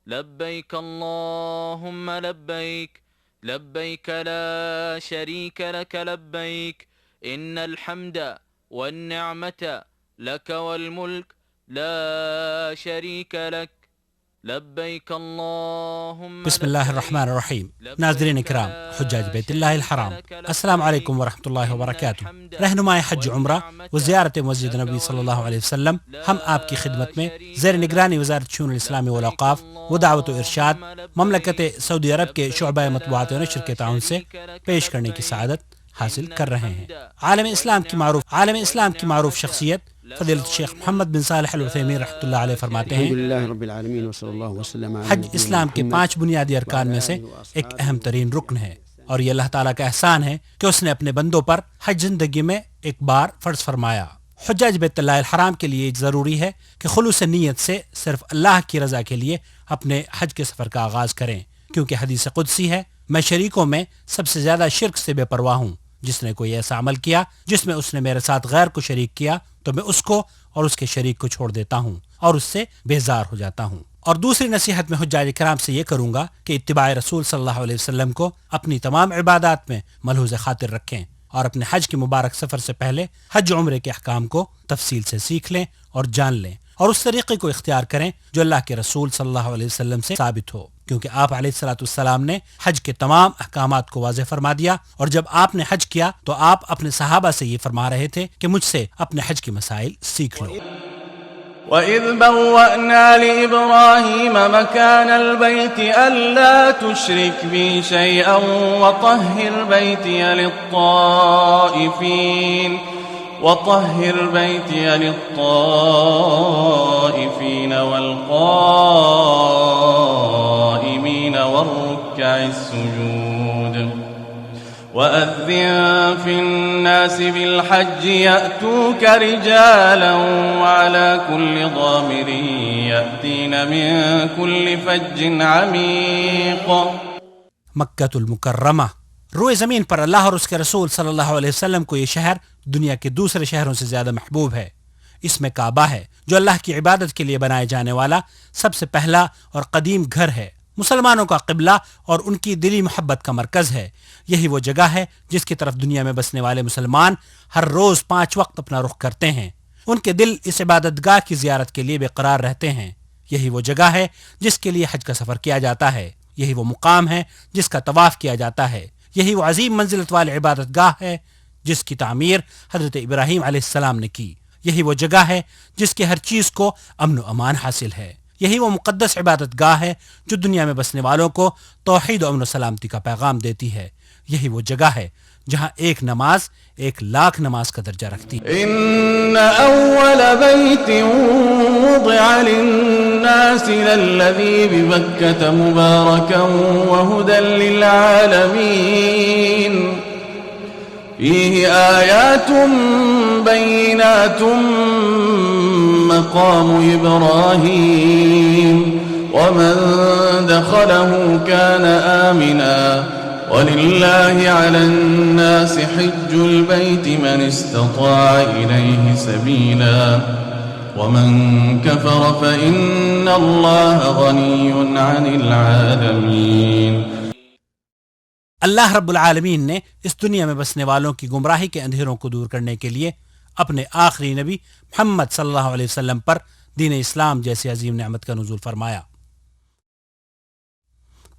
لبيك اللهم لبيك لبيك لا شريك لك لبيك إن الحمد والنعمة لك والملك لا شريك لك لبيك اللهم بسم اللہ الرحمن الرحیم۔ ناظرین اکرام، حجاج بیت اللہ الحرام، السلام علیکم ورحمۃ اللہ وبرکاتہ۔ رہنمائے حج عمرہ و زیارت مسجد نبی صلی اللہ علیہ وسلم، ہم آپ کی خدمت میں زیر نگرانی وزارت شؤون الاسلامی والاوقاف و دعوت و ارشاد مملکت سعودی عرب کے شعبہ مطبوعات و نشر کے تعاون سے پیش کرنے کی سعادت حاصل کر رہے ہیں۔ عالم اسلام کی معروف شخصیت فضیلت شیخ محمد بن صالح العثیمین رحمۃ اللہ علیہ فرماتے ہیں، الحمدللہ رب العالمین وصلی اللہ وسلم علی حج اسلام کے 5 بنیادی ارکان میں سے ایک اہم ترین رکن ہے، اور یہ اللہ تعالیٰ کا احسان ہے کہ اس نے اپنے بندوں پر حج زندگی میں ایک بار فرض فرمایا۔ حجاج بیت اللہ الحرام کے لیے ضروری ہے کہ خلوص نیت سے صرف اللہ کی رضا کے لیے اپنے حج کے سفر کا آغاز کریں، کیونکہ حدیث قدسی ہے، میں شریکوں میں سب سے زیادہ شرک سے بے پرواہ ہوں۔ جس نے کوئی ایسا عمل کیا جس میں اس نے میرے ساتھ غیر کو شریک کیا تو میں اس کو اور اس کے شریک کو چھوڑ دیتا ہوں اور اس سے بیزار ہو جاتا ہوں۔ اور دوسری نصیحت میں حجاج کرام سے یہ کروں گا کہ اتباع رسول صلی اللہ علیہ وسلم کو اپنی تمام عبادات میں ملحوظ خاطر رکھیں، اور اپنے حج کے مبارک سفر سے پہلے حج عمرے کے احکام کو تفصیل سے سیکھ لیں اور جان لیں، اور اس طریقے کو اختیار کریں جو اللہ کے رسول صلی اللہ علیہ وسلم سے ثابت ہو، کیونکہ آپ علیہ السلام نے حج کے تمام احکامات کو واضح فرما دیا، اور جب آپ نے حج کیا تو آپ اپنے صحابہ سے یہ فرما رہے تھے کہ مجھ سے اپنے حج کے مسائل سیکھ لو۔ وَإِذْ بَوَّأْنَا لِإِبْرَاهِيمَ مَكَانَ الْبَيْتِ أَلَّا تُشْرِكْ بِي شَيْئًا وَطَهِّرْ بَيْتِيَ لِلطَّائِفِينَ وَالْقَائِمِينَ وَالرُّكَّعِ السُّجُودِ وَأَذِّن فِي النَّاسِ بِالْحَجِّ يَأْتُوكَ رِجَالًا وَعَلَى كُلِّ ضَامِرٍ يَأْتِينَ مِن كُلِّ فَجٍّ عَمِيقٍ۔ مکۃ المکرمہ، روئے زمین پر اللہ اور اس کے رسول صلی اللہ علیہ وسلم کو یہ شہر دنیا کے دوسرے شہروں سے زیادہ محبوب ہے۔ اس میں کعبہ ہے جو اللہ کی عبادت کے لیے بنائے جانے والا سب سے پہلا اور قدیم گھر ہے، مسلمانوں کا قبلہ اور ان کی دلی محبت کا مرکز ہے۔ یہی وہ جگہ ہے جس کی طرف دنیا میں بسنے والے مسلمان ہر روز 5 وقت اپنا رخ کرتے ہیں۔ ان کے دل اس عبادت گاہ کی زیارت کے لیے بے قرار رہتے ہیں۔ یہی وہ جگہ ہے جس کے لیے حج کا سفر کیا جاتا ہے، یہی وہ مقام ہے جس کا طواف کیا جاتا ہے، یہی وہ عظیم منزلت والے عبادت گاہ ہے جس کی تعمیر حضرت ابراہیم علیہ السلام نے کی، یہی وہ جگہ ہے جس کے ہر چیز کو امن و امان حاصل ہے، یہی وہ مقدس عبادت گاہ ہے جو دنیا میں بسنے والوں کو توحید و امن و سلامتی کا پیغام دیتی ہے، یہی وہ جگہ ہے جہاں ایک نماز 1,00,000 نماز کا درجہ رکھتی ہے۔ ان اول بیت وضع للناس للذی ببکۃ مبارکا وہدی للعالمین فیہ آیات بینات مقام ابراہیم ومن دخله كان آمنا وَلِلَّهِ عَلَى النَّاسِ حِجُّ الْبَيْتِ مَنِ اسْتَطَاعَ إِلَيْهِ سَبِيلًا وَمَنْ كَفَرَ فَإِنَّ اللَّهَ غَنِيٌّ عَنِ الْعَالَمِينَ۔ اللہ رب العالمین نے اس دنیا میں بسنے والوں کی گمراہی کے اندھیروں کو دور کرنے کے لیے اپنے آخری نبی محمد صلی اللہ علیہ وسلم پر دین اسلام جیسی عظیم نعمت کا نزول فرمایا،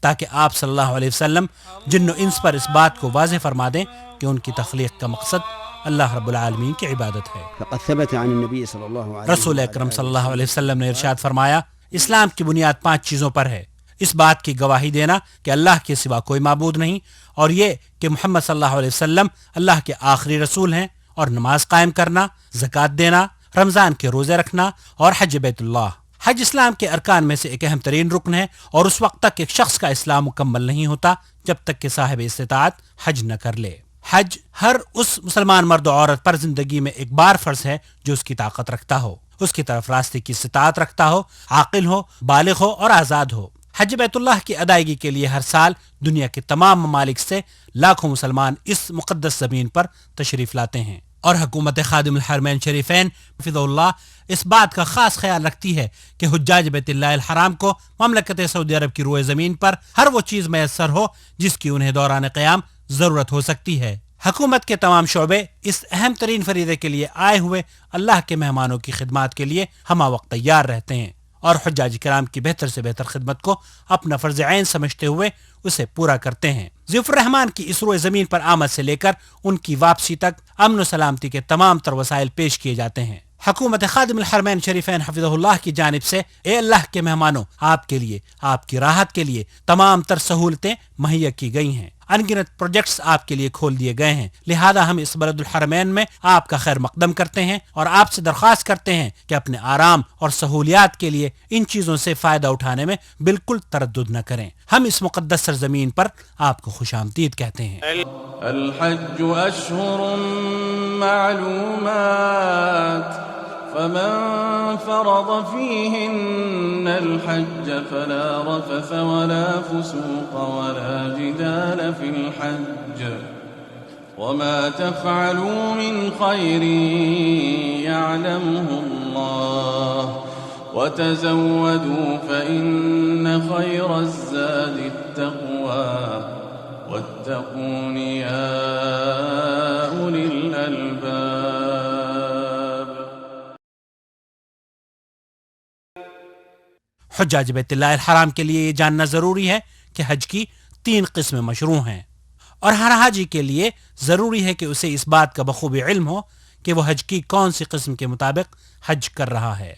تاکہ آپ صلی اللہ علیہ وسلم جن و انس پر اس بات کو واضح فرما دیں کہ ان کی تخلیق کا مقصد اللہ رب العالمین کی عبادت ہے۔ فقد ثبت عن النبي صلی اللہ علیہ رسول اکرم صلی اللہ علیہ وسلم نے ارشاد فرمایا، اسلام کی بنیاد 5 چیزوں پر ہے، اس بات کی گواہی دینا کہ اللہ کے سوا کوئی معبود نہیں، اور یہ کہ محمد صلی اللہ علیہ وسلم اللہ کے آخری رسول ہیں، اور نماز قائم کرنا، زکوٰۃ دینا، رمضان کے روزے رکھنا، اور حج بیت اللہ۔ حج اسلام کے ارکان میں سے ایک اہم ترین رکن ہے، اور اس وقت تک ایک شخص کا اسلام مکمل نہیں ہوتا جب تک کہ صاحب استطاعت حج نہ کر لے۔ حج ہر اس مسلمان مرد و عورت پر زندگی میں ایک بار فرض ہے جو اس کی طاقت رکھتا ہو، اس کی طرف راستے کی استطاعت رکھتا ہو، عاقل ہو، بالغ ہو اور آزاد ہو۔ حج بیت اللہ کی ادائیگی کے لیے ہر سال دنیا کے تمام ممالک سے لاکھوں مسلمان اس مقدس زمین پر تشریف لاتے ہیں، اور حکومت خادم الحرمین شریفین حفظہ اس بات کا خاص خیال رکھتی ہے کہ حجاج بیت اللہ الحرام کو مملکت سعودی عرب کی روئے زمین پر ہر وہ چیز میسر ہو جس کی انہیں دوران قیام ضرورت ہو سکتی ہے۔ حکومت کے تمام شعبے اس اہم ترین فریضے کے لیے آئے ہوئے اللہ کے مہمانوں کی خدمات کے لیے ہمہ وقت تیار رہتے ہیں اور حجاج کرام کی بہتر سے بہتر خدمت کو اپنا فرض عین سمجھتے ہوئے اسے پورا کرتے ہیں۔ ضیاء الرحمان کی اس روئے زمین پر آمد سے لے کر ان کی واپسی تک امن و سلامتی کے تمام تر وسائل پیش کیے جاتے ہیں۔ حکومت خادم الحرمین شریفین حفظہ اللہ کی جانب سے اے اللہ کے مہمانوں، آپ کے لیے، آپ کی راحت کے لیے تمام تر سہولتیں مہیا کی گئی ہیں، ان گنت پروجیکٹس آپ کے لیے کھول دیے گئے ہیں، لہذا ہم اس بلد الحرمین میں آپ کا خیر مقدم کرتے ہیں اور آپ سے درخواست کرتے ہیں کہ اپنے آرام اور سہولیات کے لیے ان چیزوں سے فائدہ اٹھانے میں بالکل تردد نہ کریں۔ ہم اس مقدس سرزمین پر آپ کو خوش آمدید کہتے ہیں۔ الحج أشهر معلومات فمن فرض فيهن الحج فلا رفث ولا فسوق ولا جدال في الحج وما تفعلوا من خير يعلمه الله وتزودوا فإن خير الزاد التقوى واتقون يا أولي الألباب۔ حجاج بیت اللہ الحرام کے لیے یہ جاننا ضروری ہے کہ حج کی 3 قسمیں مشروع ہیں اور ہر حاجی کے لیے ضروری ہے کہ اسے اس بات کا بخوبی علم ہو کہ وہ حج کی کون سی قسم کے مطابق حج کر رہا ہے۔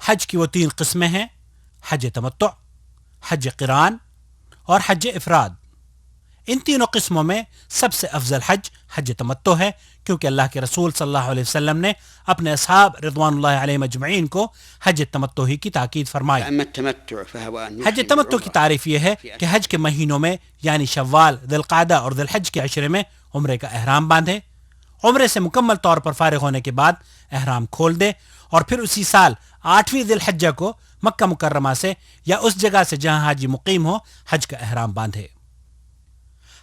حج کی وہ 3 قسمیں ہیں: حج تمتع، حج قران اور حج افراد۔ ان تینوں قسموں میں سب سے افضل حج حج تمتع ہے، کیونکہ اللہ کے رسول صلی اللہ علیہ وسلم نے اپنے اصحاب رضوان اللہ علیہم اجمعین کو حج تمتع ہی کی تاکید فرمائی۔ حج تمتع کی تعریف یہ ہے کہ حج کے مہینوں میں یعنی شوال، ذی القعدہ اور ذی الحج کے عشرے میں عمرے کا احرام باندھے، عمرے سے مکمل طور پر فارغ ہونے کے بعد احرام کھول دے اور پھر اسی سال 8ویں ذی الحجہ کو مکہ مکرمہ سے یا اس جگہ سے جہاں حاجی مقیم ہو حج کا احرام باندھے۔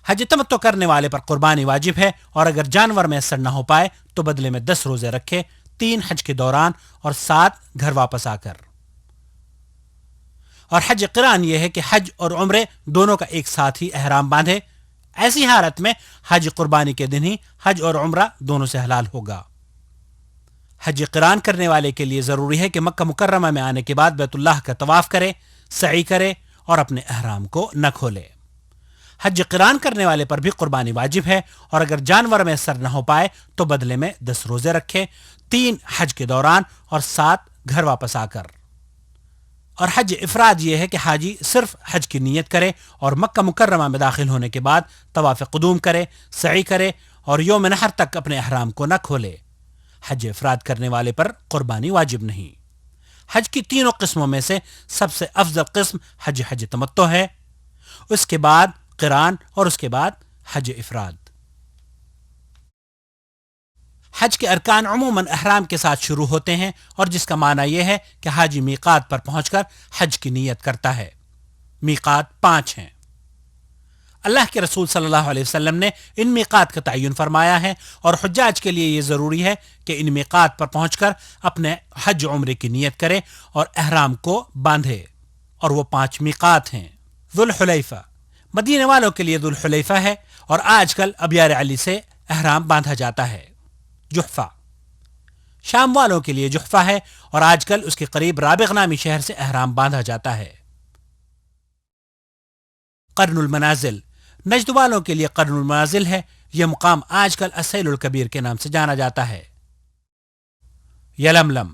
حج تمتع کرنے والے پر قربانی واجب ہے اور اگر جانور میسر نہ ہو پائے تو بدلے میں 10 روزے رکھے، 3 حج کے دوران اور 7 گھر واپس آ کر۔ اور حج قران یہ ہے کہ حج اور عمرے دونوں کا ایک ساتھ ہی احرام باندھے، ایسی حالت میں حج قربانی کے دن ہی حج اور عمرہ دونوں سے حلال ہوگا۔ حج قران کرنے والے کے لیے ضروری ہے کہ مکہ مکرمہ میں آنے کے بعد بیت اللہ کا طواف کرے، سعی کرے اور اپنے احرام کو نہ کھولے۔ حج قران کرنے والے پر بھی قربانی واجب ہے اور اگر جانور میں سر نہ ہو پائے تو بدلے میں 10 روزے رکھے، 3 حج کے دوران اور 7 گھر واپس آ کر۔ اور حج افراد یہ ہے کہ حاجی صرف حج کی نیت کرے اور مکہ مکرمہ میں داخل ہونے کے بعد طواف قدوم کرے، سعی کرے اور یوم نحر تک اپنے احرام کو نہ کھولے۔ حج افراد کرنے والے پر قربانی واجب نہیں۔ حج کی تینوں قسموں میں سے سب سے افضل قسم حج تمتع ہے، اس کے بعد قران اور اس کے بعد حج افراد۔ حج کے ارکان عموماً احرام کے ساتھ شروع ہوتے ہیں اور جس کا معنی یہ ہے کہ حاجی میقات پر پہنچ کر حج کی نیت کرتا ہے۔ میقات 5 ہیں۔ اللہ کے رسول صلی اللہ علیہ وسلم نے ان میقات کا تعین فرمایا ہے اور حجاج کے لیے یہ ضروری ہے کہ ان میقات پر پہنچ کر اپنے حج عمرے کی نیت کرے اور احرام کو باندھے، اور وہ 5 میقات ہیں۔ ذوالحلیفہ مدینے والوں کے لیے ذوالحلیفہ ہے اور آج کل ابیار علی سے احرام باندھا جاتا ہے۔ جحفہ شام والوں کے لیے جحفہ ہے اور آج کل اس کے قریب رابغ نامی شہر سے احرام باندھا جاتا ہے۔ قرن المنازل نجد والوں کے لیے قرن المنازل ہے، یہ مقام آج کل السیل الکبیر کے نام سے جانا جاتا ہے۔ یلملم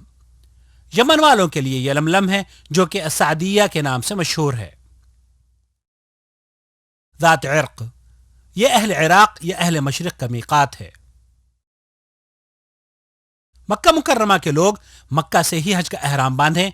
یمن والوں کے لیے یلملم ہے جو کہ السعدیہ کے نام سے مشہور ہے۔ ذات عرق یہ اہل عراق یا اہل مشرق کا میقات ہے۔ مکہ مکرمہ کے لوگ مکہ سے ہی حج کا احرام باندھیں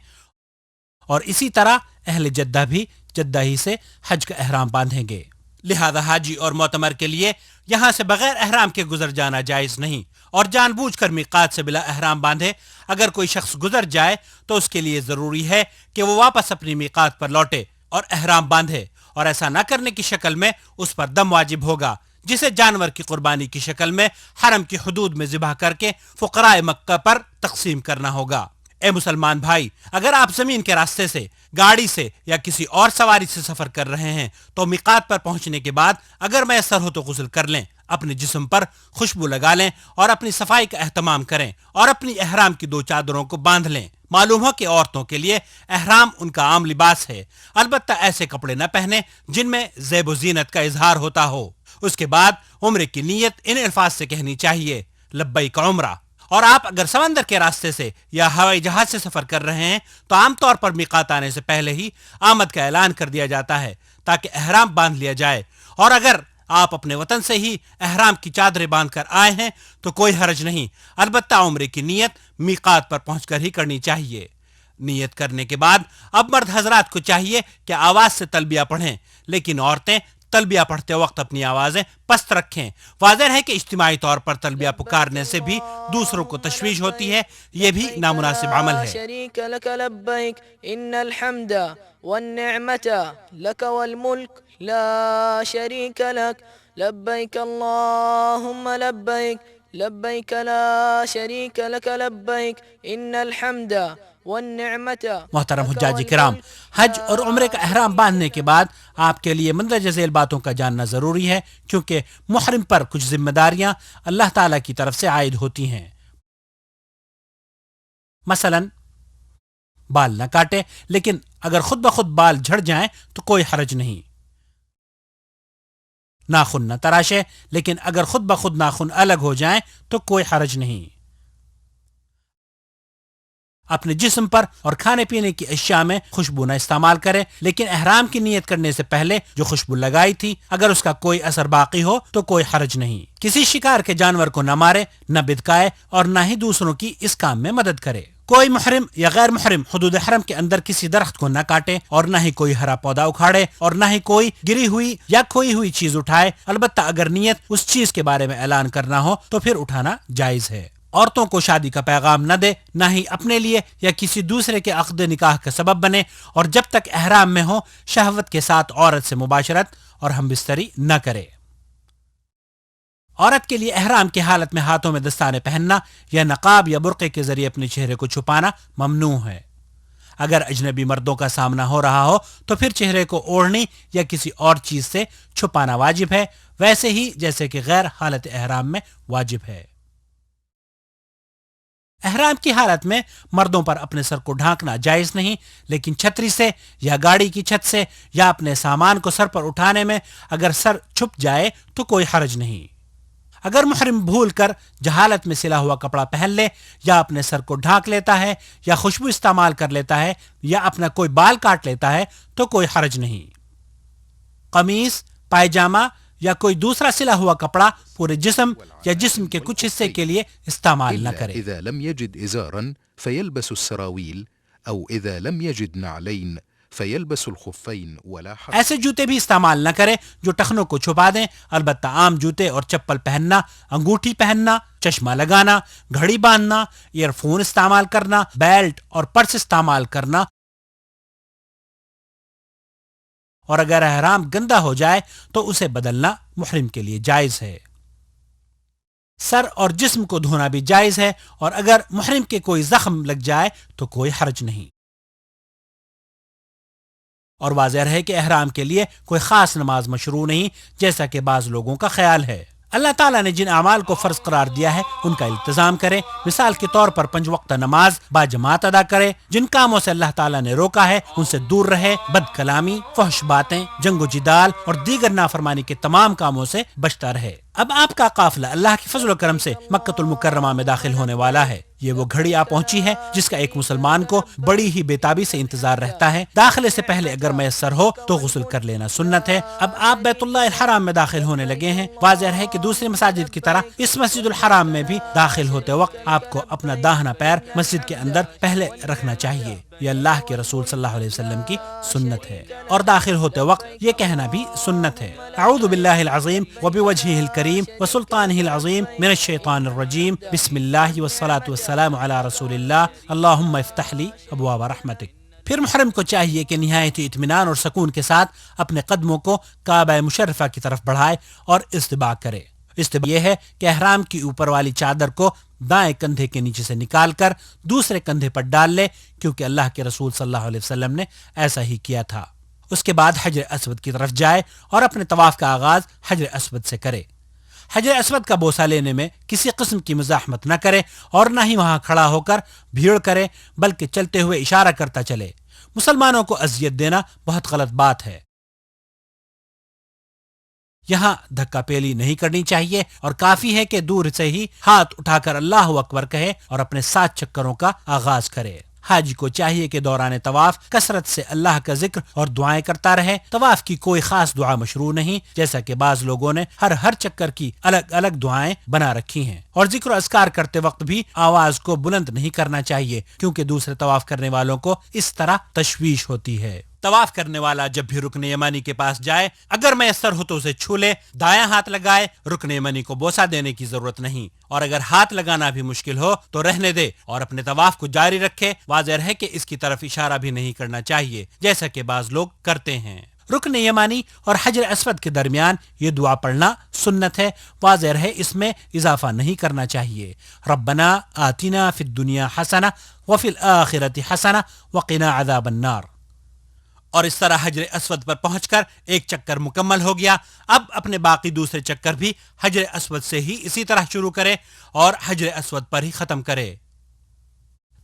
اور اسی طرح اہل جدہ بھی جدہ ہی سے حج کا احرام باندھیں گے، لہذا حاجی اور معتمر کے لیے یہاں سے بغیر احرام کے گزر جانا جائز نہیں اور جان بوجھ کر میقات سے بلا احرام باندھے۔ اگر کوئی شخص گزر جائے تو اس کے لیے ضروری ہے کہ وہ واپس اپنی میقات پر لوٹے اور احرام باندھے، اور ایسا نہ کرنے کی شکل میں اس پر دم واجب ہوگا، جسے جانور کی قربانی کی شکل میں حرم کی حدود میں ذبح کر کے فقراء مکہ پر تقسیم کرنا ہوگا۔ اے مسلمان بھائی، اگر آپ زمین کے راستے سے، گاڑی سے یا کسی اور سواری سے سفر کر رہے ہیں تو میقات پر پہنچنے کے بعد اگر میسر ہو تو غسل کر لیں، اپنے جسم پر خوشبو لگا لیں اور اپنی صفائی کا اہتمام کریں اور اپنی احرام کی 2 چادروں کو باندھ لیں۔ معلوم ہو کہ عورتوں کے لیے احرام ان کا عام لباس ہے، البتہ ایسے کپڑے نہ پہنیں جن میں زیب و زینت کا اظہار ہوتا ہو۔ اس کے بعد عمرے کی نیت ان الفاظ سے کہنی چاہیے: لبیک عمرہ۔ اور آپ اگر سمندر کے راستے سے یا ہوائی جہاز سے سفر کر رہے ہیں تو عام طور پر میقات آنے سے پہلے ہی آمد کا اعلان کر دیا جاتا ہے تاکہ احرام باندھ لیا جائے، اور اگر آپ اپنے وطن سے ہی احرام کی چادریں باندھ کر آئے ہیں تو کوئی حرج نہیں، البتہ عمرے کی نیت میقات پر پہنچ کر ہی کرنی چاہیے۔ نیت کرنے کے بعد اب مرد حضرات کو چاہیے کہ آواز سے تلبیہ پڑھیں، لیکن عورتیں تلبیہ پڑھتے وقت اپنی آوازیں پست رکھیں۔ واضح ہے کہ اجتماعی طور پر تلبیہ پکارنے سے بھی دوسروں کو تشویش ہوتی ہے، یہ بھی نامناسب عمل ہے۔ شریک لک لبیک ان الحمد والنعمت لک والملک لا شریک لک لبیک اللہم لبیک لبیک لا شریک لک لبیک ان الحمد والنعمت۔ محترم حجاج کرام، حج اور عمرے کا احرام باندھنے کے بعد آپ کے لیے مندرجہ ذیل باتوں کا جاننا ضروری ہے، کیونکہ محرم پر کچھ ذمہ داریاں اللہ تعالیٰ کی طرف سے عائد ہوتی ہیں۔ مثلا بال نہ کاٹے، لیکن اگر خود بخود بال جھڑ جائیں تو کوئی حرج نہیں۔ ناخن نہ تراشے، لیکن اگر خود بخود ناخن الگ ہو جائیں تو کوئی حرج نہیں۔ اپنے جسم پر اور کھانے پینے کی اشیاء میں خوشبو نہ استعمال کریں، لیکن احرام کی نیت کرنے سے پہلے جو خوشبو لگائی تھی اگر اس کا کوئی اثر باقی ہو تو کوئی حرج نہیں۔ کسی شکار کے جانور کو نہ مارے، نہ بدکائے اور نہ ہی دوسروں کی اس کام میں مدد کرے۔ کوئی محرم یا غیر محرم حدود حرم کے اندر کسی درخت کو نہ کاٹے اور نہ ہی کوئی ہرا پودا اکھاڑے اور نہ ہی کوئی گری ہوئی یا کھوئی ہوئی چیز اٹھائے، البتہ اگر نیت اس چیز کے بارے میں اعلان کرنا ہو تو پھر اٹھانا جائز ہے۔ عورتوں کو شادی کا پیغام نہ دے، نہ ہی اپنے لیے یا کسی دوسرے کے عقد نکاح کا سبب بنے، اور جب تک احرام میں ہو شہوت کے ساتھ عورت سے مباشرت اور ہم بستری نہ کرے۔ عورت کے لیے احرام کی حالت میں ہاتھوں میں دستانے پہننا یا نقاب یا برقعے کے ذریعے اپنے چہرے کو چھپانا ممنوع ہے۔ اگر اجنبی مردوں کا سامنا ہو رہا ہو تو پھر چہرے کو اوڑھنی یا کسی اور چیز سے چھپانا واجب ہے، ویسے ہی جیسے کہ غیر حالت احرام میں واجب ہے۔ احرام کی حالت میں مردوں پر اپنے سر کو ڈھانکنا جائز نہیں، لیکن چھتری سے یا گاڑی کی چھت سے یا اپنے سامان کو سر پر اٹھانے میں اگر سر چھپ جائے تو کوئی حرج نہیں۔ اگر محرم بھول کر جہالت میں سلا ہوا کپڑا پہن لے یا اپنے سر کو ڈھانک لیتا ہے یا خوشبو استعمال کر لیتا ہے یا اپنا کوئی بال کاٹ لیتا ہے تو کوئی حرج نہیں۔ قمیص، پائجامہ یا کوئی دوسرا سلا ہوا کپڑا پورے جسم یا جسم کے کچھ حصے کے لیے استعمال نہ کرے۔ إذا لم يجد إزارا فيلبس السراويل أو إذا لم يجد نعلين فيلبس الخفين ولا حرج۔ ایسے جوتے بھی استعمال نہ کرے جو ٹخنوں کو چھپا دیں، البتہ عام جوتے اور چپل پہننا، انگوٹھی پہننا، چشمہ لگانا، گھڑی باندھنا، ایئر فون استعمال کرنا، بیلٹ اور پرس استعمال کرنا، اور اگر احرام گندا ہو جائے تو اسے بدلنا محرم کے لیے جائز ہے۔ سر اور جسم کو دھونا بھی جائز ہے، اور اگر محرم کے کوئی زخم لگ جائے تو کوئی حرج نہیں۔ اور واضح رہے کہ احرام کے لیے کوئی خاص نماز مشروع نہیں، جیسا کہ بعض لوگوں کا خیال ہے۔ اللہ تعالیٰ نے جن اعمال کو فرض قرار دیا ہے ان کا التزام کرے، مثال کے طور پر 5 وقتہ نماز با جماعت ادا کرے، جن کاموں سے اللہ تعالیٰ نے روکا ہے ان سے دور رہے، بد کلامی، فحش باتیں، جنگ و جدال اور دیگر نافرمانی کے تمام کاموں سے بچتا رہے۔ اب آپ کا قافلہ اللہ کے فضل و کرم سے مکہ المکرمہ میں داخل ہونے والا ہے۔ یہ وہ گھڑی آ پہنچی ہے جس کا ایک مسلمان کو بڑی ہی بے تابی سے انتظار رہتا ہے۔ داخلے سے پہلے اگر میسر ہو تو غسل کر لینا سنت ہے۔ اب آپ بیت اللہ الحرام میں داخل ہونے لگے ہیں۔ واضح ہے کہ دوسری مساجد کی طرح اس مسجد الحرام میں بھی داخل ہوتے وقت آپ کو اپنا داہنا پیر مسجد کے اندر پہلے رکھنا چاہیے، یہ اللہ کے رسول صلی اللہ علیہ وسلم کی سنت ہے، اور داخل ہوتے وقت یہ کہنا بھی سنت ہے: اعوذ باللہ العظیم وبوجہہ الکریم وسلطانہ العظیم من الشیطان الرجیم، بسم اللہ والصلاة والسلام علی رسول اللہ، اللہم افتح لی ابواب رحمتک۔ پھر محرم کو چاہیے کہ نہایت اطمینان اور سکون کے ساتھ اپنے قدموں کو کعبہ مشرفہ کی طرف بڑھائے اور استباء کرے۔ استباء یہ ہے کہ احرام کی اوپر والی چادر کو دائیں کندھے کے نیچے سے نکال کر دوسرے کندھے پر ڈال لے، کیونکہ اللہ کے رسول صلی اللہ علیہ وسلم نے ایسا ہی کیا تھا۔ اس کے بعد حجر اسود کی طرف جائے اور اپنے طواف کا آغاز حجر اسود سے کرے۔ حجر اسود کا بوسہ لینے میں کسی قسم کی مزاحمت نہ کرے اور نہ ہی وہاں کھڑا ہو کر بھیڑ کرے، بلکہ چلتے ہوئے اشارہ کرتا چلے۔ مسلمانوں کو اذیت دینا بہت غلط بات ہے۔ یہاں دھکا پیلی نہیں کرنی چاہیے اور کافی ہے کہ دور سے ہی ہاتھ اٹھا کر اللہ اکبر کہے اور اپنے 7 چکروں کا آغاز کرے۔ حاجی کو چاہیے کہ دوران طواف کثرت سے اللہ کا ذکر اور دعائیں کرتا رہے۔ طواف کی کوئی خاص دعا مشروع نہیں، جیسا کہ بعض لوگوں نے ہر چکر کی الگ الگ دعائیں بنا رکھی ہیں، اور ذکر و اذکار کرتے وقت بھی آواز کو بلند نہیں کرنا چاہیے، کیونکہ دوسرے طواف کرنے والوں کو اس طرح تشویش ہوتی ہے۔ طواف کرنے والا جب بھی رکن یمانی کے پاس جائے، اگر میسر ہو تو اسے چھو لے، دایاں ہاتھ لگائے، رکن یمانی کو بوسہ دینے کی ضرورت نہیں، اور اگر ہاتھ لگانا بھی مشکل ہو تو رہنے دے اور اپنے طواف کو جاری رکھے۔ واضح ہے کہ اس کی طرف اشارہ بھی نہیں کرنا چاہیے، جیسا کہ بعض لوگ کرتے ہیں۔ رکن یمانی اور حجر اسود کے درمیان یہ دعا پڑھنا سنت ہے، واضح ہے اس میں اضافہ نہیں کرنا چاہیے۔ ربنا آتنا فی الدنیا حسنہ وفی الآخرۃ حسنہ وقنا عذاب النار۔ اور اس طرح حجر اسود پر پہنچ کر ایک چکر مکمل ہو گیا۔ اب اپنے باقی دوسرے چکر بھی حجر اسود سے ہی اسی طرح شروع کرے اور حجر اسود پر ہی ختم کرے۔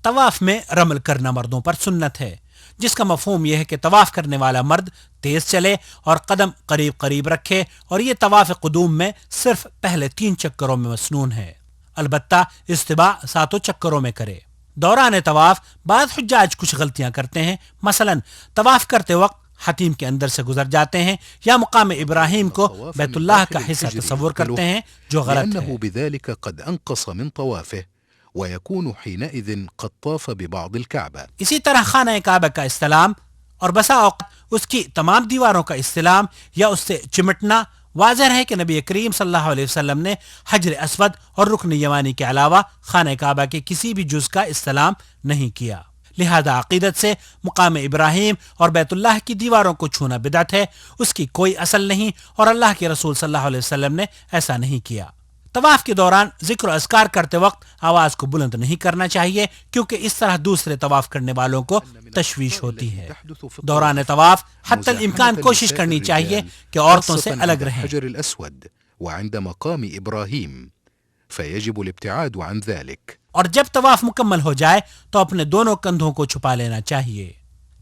طواف میں رمل کرنا مردوں پر سنت ہے، جس کا مفہوم یہ ہے کہ طواف کرنے والا مرد تیز چلے اور قدم قریب قریب رکھے، اور یہ طواف قدوم میں صرف پہلے 3 چکروں میں مسنون ہے، البتہ استباء 7 چکروں میں کرے۔ دوران طواف بعض حجاج کچھ غلطیاں کرتے ہیں، مثلا طواف کرتے وقت حتیم کے اندر سے گزر جاتے ہیں یا مقام ابراہیم کو بیت اللہ کا حصہ تصور کرتے ہیں، جو غلط ہے۔ لأنه بذلك قد أنقص من طوافه ويكون حينئذ قد طاف ببعض الكعبة۔ اسی طرح خانہ کعبہ کا استلام اور بسا اوقات اس کی تمام دیواروں کا استلام یا اس سے چمٹنا، واضح ہے کہ نبی کریم صلی اللہ علیہ وسلم نے حجر اسود اور رکن یمانی کے علاوہ خانہ کعبہ کے کسی بھی جز کا استلام نہیں کیا، لہذا عقیدت سے مقام ابراہیم اور بیت اللہ کی دیواروں کو چھونا بدعت ہے، اس کی کوئی اصل نہیں، اور اللہ کے رسول صلی اللہ علیہ وسلم نے ایسا نہیں کیا۔ طواف کے دوران ذکر و اذکار کرتے وقت آواز کو بلند نہیں کرنا چاہیے، کیونکہ اس طرح دوسرے طواف کرنے والوں کو تشویش ہوتی ہے۔ دوران طواف حتی الامکان کوشش کرنی چاہیے کہ عورتوں سے الگ رہیں۔ الحجر الأسود وعند مقام إبراهيم فيجب الابتعاد عن ذلك۔ اور جب طواف مکمل ہو جائے تو اپنے دونوں کندھوں کو چھپا لینا چاہیے۔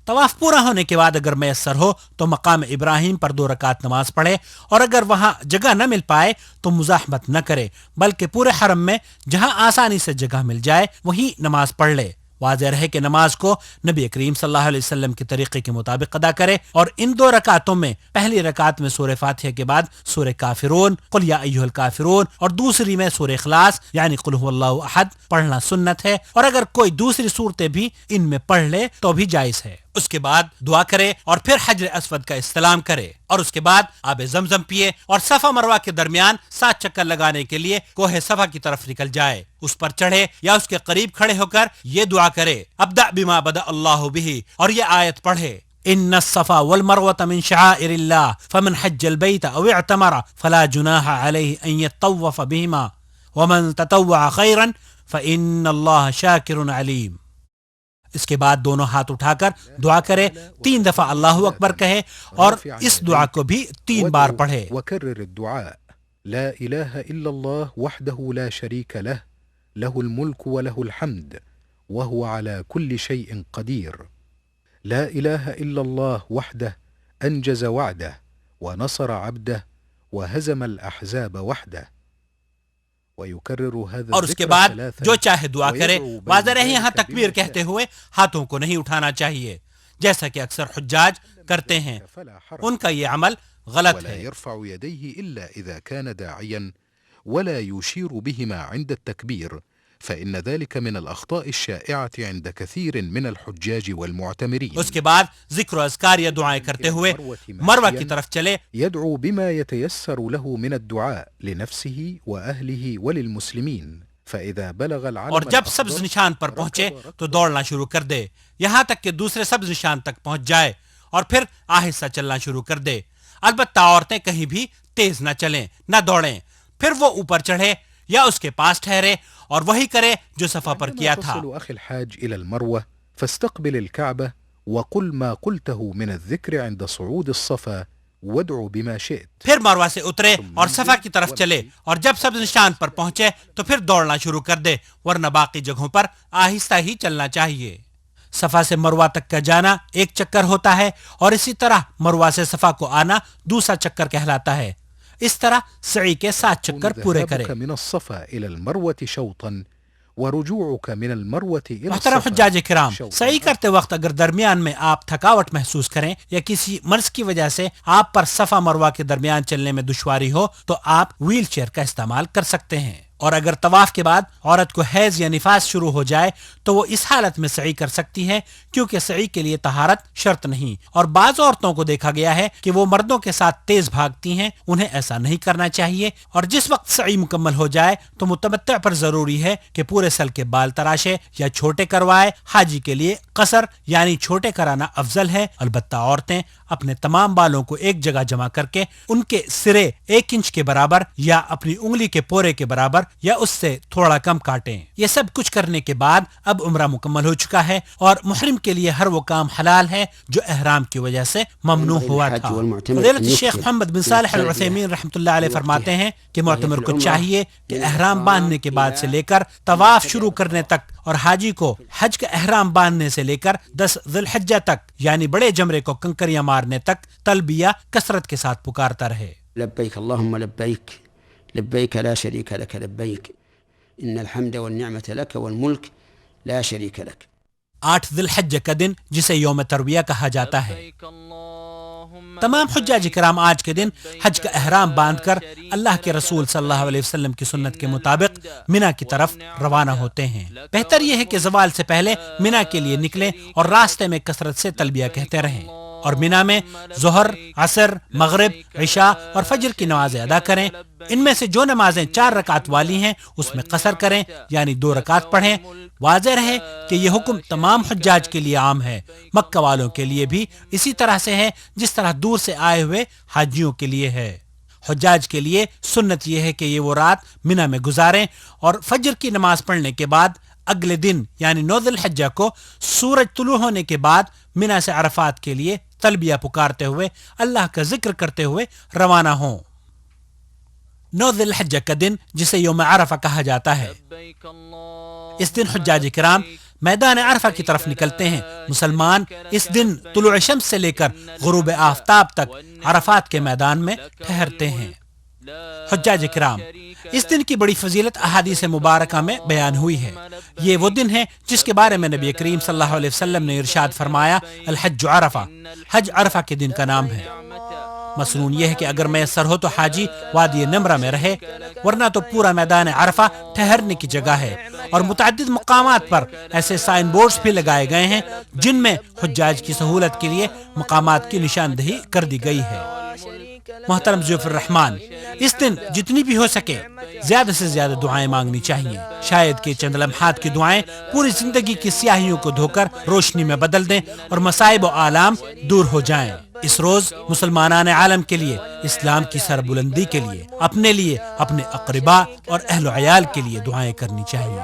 طواف پورا ہونے کے بعد اگر میسر ہو تو مقام ابراہیم پر 2 رکعت نماز پڑھے، اور اگر وہاں جگہ نہ مل پائے تو مزاحمت نہ کرے، بلکہ پورے حرم میں جہاں آسانی سے جگہ مل جائے وہیں نماز پڑھ لے۔ واضح رہے کہ نماز کو نبی کریم صلی اللہ علیہ وسلم کے طریقے کے مطابق ادا کرے، اور ان 2 رکعتوں میں پہلی رکعت میں سورہ فاتحہ کے بعد سورہ کافرون قل یا ایھا الکافرون اور دوسری میں سورہ اخلاص یعنی قل ھو اللہ احد پڑھنا سنت ہے، اور اگر کوئی دوسری صورتیں بھی ان میں پڑھ لے تو بھی جائز ہے۔ اس کے بعد دعا کرے اور پھر حجر اسود کا استلام کرے، اور اس کے بعد آب زمزم پیے اور صفا مروہ کے درمیان 7 چکر لگانے کے لیے کوہ صفا کی طرف نکل جائے، اس پر چڑھے یا اس کے قریب کھڑے ہو کر یہ دعا کرے ابدأ بما بدأ اللہ به، اور یہ آیت پڑھے ان الصفا والمروة من شعائر الله فمن حج البيت او اعتمر فلا جناح عليه ان يطوف بهما ومن تطوع خيرا فان الله شاكر عليم۔ اس کے بعد دونوں ہاتھ اٹھا کر دعا کرے، 3 دفعہ اللہ اکبر کہے اور اس دعا کو بھی 3 بار پڑھے۔ وكرر الدعاء لا إله إلا الله وحده لا شريك له له الملك وله الحمد وهو على كل شيء قدير لا إله إلا الله وحده أنجز وعده ونصر عبده وهزم الأحزاب وحده۔ اور اس کے بعد جو چاہے دعا کرے، واضح رہے یہاں تکبیر کہتے ہوئے ہاتھوں کو نہیں اٹھانا چاہیے، جیسا کہ اکثر حجاج کرتے ہیں، ان کا یہ عمل غلط ولا ہے۔ يرفع يديه إلا إذا كان داعيا ولا يشير بهما عند التكبير فإن ذلك من الأخطاء الشائعة عند كثير من الحجاج والمعتمرين۔ اس کے بعد ذکر و اذکار یا دعائیں کرتے ہوئے مروہ کی طرف چلے، يدعو بما يتيسر له من الدعاء لنفسه وأهله وللمسلمين فإذا بلغ العلم اور جب سبز الأخضر نشان پر پہنچے تو دوڑنا شروع کر دے یہاں تک کہ دوسرے سبز نشان تک پہنچ جائے اور پھر آہستہ چلنا شروع کر دے. البتہ عورتیں کہیں بھی تیز نہ چلیں نہ دوڑیں. پھر وہ اوپر چڑھے یا اس کے پاس ٹھہرے اور وہی کرے جو صفا پر کیا تھا. تصل أخي الحاج إلى المروة فاستقبل الكعبة وقل ما قلته من الذكر عند صعود الصفا وادعو بما شئت. پھر مروہ سے اترے اور صفا کی طرف چلے اور جب سبز نشان پر پہنچے تو پھر دوڑنا شروع کر دے ورنہ باقی جگہوں پر آہستہ ہی چلنا چاہیے. صفا سے مروہ تک کا جانا ایک چکر ہوتا ہے اور اسی طرح مروہ سے صفا کو آنا دوسرا چکر کہلاتا ہے. اس طرح سعی کے 7 چکر پورے کرے. ذهابك من الصفا إلى المروة شوطا ورجوعك من المروة إلى محترم الصفا حجاج کرام، شوطا. سعی کرتے وقت اگر درمیان میں آپ تھکاوٹ محسوس کریں یا کسی مرض کی وجہ سے آپ پر صفا مروہ کے درمیان چلنے میں دشواری ہو تو آپ ویل چیئر کا استعمال کر سکتے ہیں. اور اگر طواف کے بعد عورت کو حیض یا نفاس شروع ہو جائے تو وہ اس حالت میں سعی کر سکتی ہے کیونکہ سعی کے لیے طہارت شرط نہیں. اور بعض عورتوں کو دیکھا گیا ہے کہ وہ مردوں کے ساتھ تیز بھاگتی ہیں، انہیں ایسا نہیں کرنا چاہیے. اور جس وقت سعی مکمل ہو جائے تو متمتع پر ضروری ہے کہ پورے سل کے بال تراشے یا چھوٹے کروائے. حاجی کے لیے قصر یعنی چھوٹے کرانا افضل ہے. البتہ عورتیں اپنے تمام بالوں کو ایک جگہ جمع کر کے ان کے سرے 1 انچ کے برابر یا اپنی انگلی کے پورے کے برابر یا اس سے تھوڑا کم کاٹیں. یہ سب کچھ کرنے کے بعد اب عمرہ مکمل ہو چکا ہے اور محرم کے لیے ہر وہ کام حلال ہے جو احرام کی وجہ سے ممنوع ہوا تھا. فضیلت الشیخ محمد بن صالح العثیمین رحمۃ اللہ علیہ فرماتے ہیں کہ معتمر کو چاہیے کہ احرام باندھنے کے بعد سے لے کر طواف شروع کرنے تک اور حاجی کو حج کا احرام باندھنے سے لے کر 10 ذی الحجہ تک یعنی بڑے جمرے کو کنکریاں مارنے تک تلبیہ کثرت کے ساتھ پکارتا رہے. لبيك اللهم لبيك لبيك لا شريك لك لبيك إن الحمد والنعمة لك والملك لا شريك لك. 8 ذی الحجہ کا دن جسے یوم ترویہ کہا جاتا ہے. تمام حجاج کرام آج کے دن حج کا احرام باندھ کر اللہ کے رسول صلی اللہ علیہ وسلم کی سنت کے مطابق منا کی طرف روانہ ہوتے ہیں. بہتر یہ ہے کہ زوال سے پہلے منا کے لیے نکلیں اور راستے میں کثرت سے تلبیہ کہتے رہیں اور منا میں ظہر، عصر، مغرب، عشاء اور فجر کی نمازیں ادا کریں. ان میں سے جو نمازیں 4 رکعت والی ہیں اس میں قصر کریں یعنی 2 رکعت پڑھیں. واضح رہے کہ یہ حکم تمام حجاج کے لیے عام ہے. مکہ والوں کے لیے بھی اسی طرح سے ہے جس طرح دور سے آئے ہوئے حاجیوں کے لیے ہے. حجاج کے لیے سنت یہ ہے کہ یہ وہ رات منا میں گزاریں اور فجر کی نماز پڑھنے کے بعد اگلے دن یعنی 9 ذی الحجہ کو سورج طلوع ہونے کے بعد منا سے عرفات کے لیے تلبیہ پکارتے ہوئے اللہ کا ذکر کرتے ہوئے روانہ ہوں. 9 ذی الحجہ کا دن جسے یوم عرفہ کہا جاتا ہے، اس دن حجاج کرام میدان عرفہ کی طرف نکلتے ہیں. مسلمان اس دن طلوع شمس سے لے کر غروب آفتاب تک عرفات کے میدان میں ٹھہرتے ہیں. حجاج کرام، اس دن کی بڑی فضیلت احادیث مبارکہ میں بیان ہوئی ہے. یہ وہ دن ہے جس کے بارے میں نبی کریم صلی اللہ علیہ وسلم نے ارشاد فرمایا، الحج عرفہ، حج عرفہ کے دن کا نام ہے. مسنون یہ ہے کہ اگر میسر ہو تو حاجی وادی نمرہ میں رہے، ورنہ تو پورا میدان عرفہ ٹھہرنے کی جگہ ہے. اور متعدد مقامات پر ایسے سائن بورڈز بھی لگائے گئے ہیں جن میں حجاج کی سہولت کے لیے مقامات کی نشاندہی کر دی گئی ہے. محترم ضیوف الرحمان، اس دن جتنی بھی ہو سکے زیادہ سے زیادہ دعائیں مانگنی چاہیے. شاید کہ چند لمحات کی دعائیں پوری زندگی کی سیاہیوں کو دھو کر روشنی میں بدل دیں اور مصائب و آلام دور ہو جائیں. اس روز مسلمانان عالم کے لیے، اسلام کی سربلندی کے لیے، اپنے لیے، اپنے اقرباء اور اہل و عیال کے لیے دعائیں کرنی چاہیے.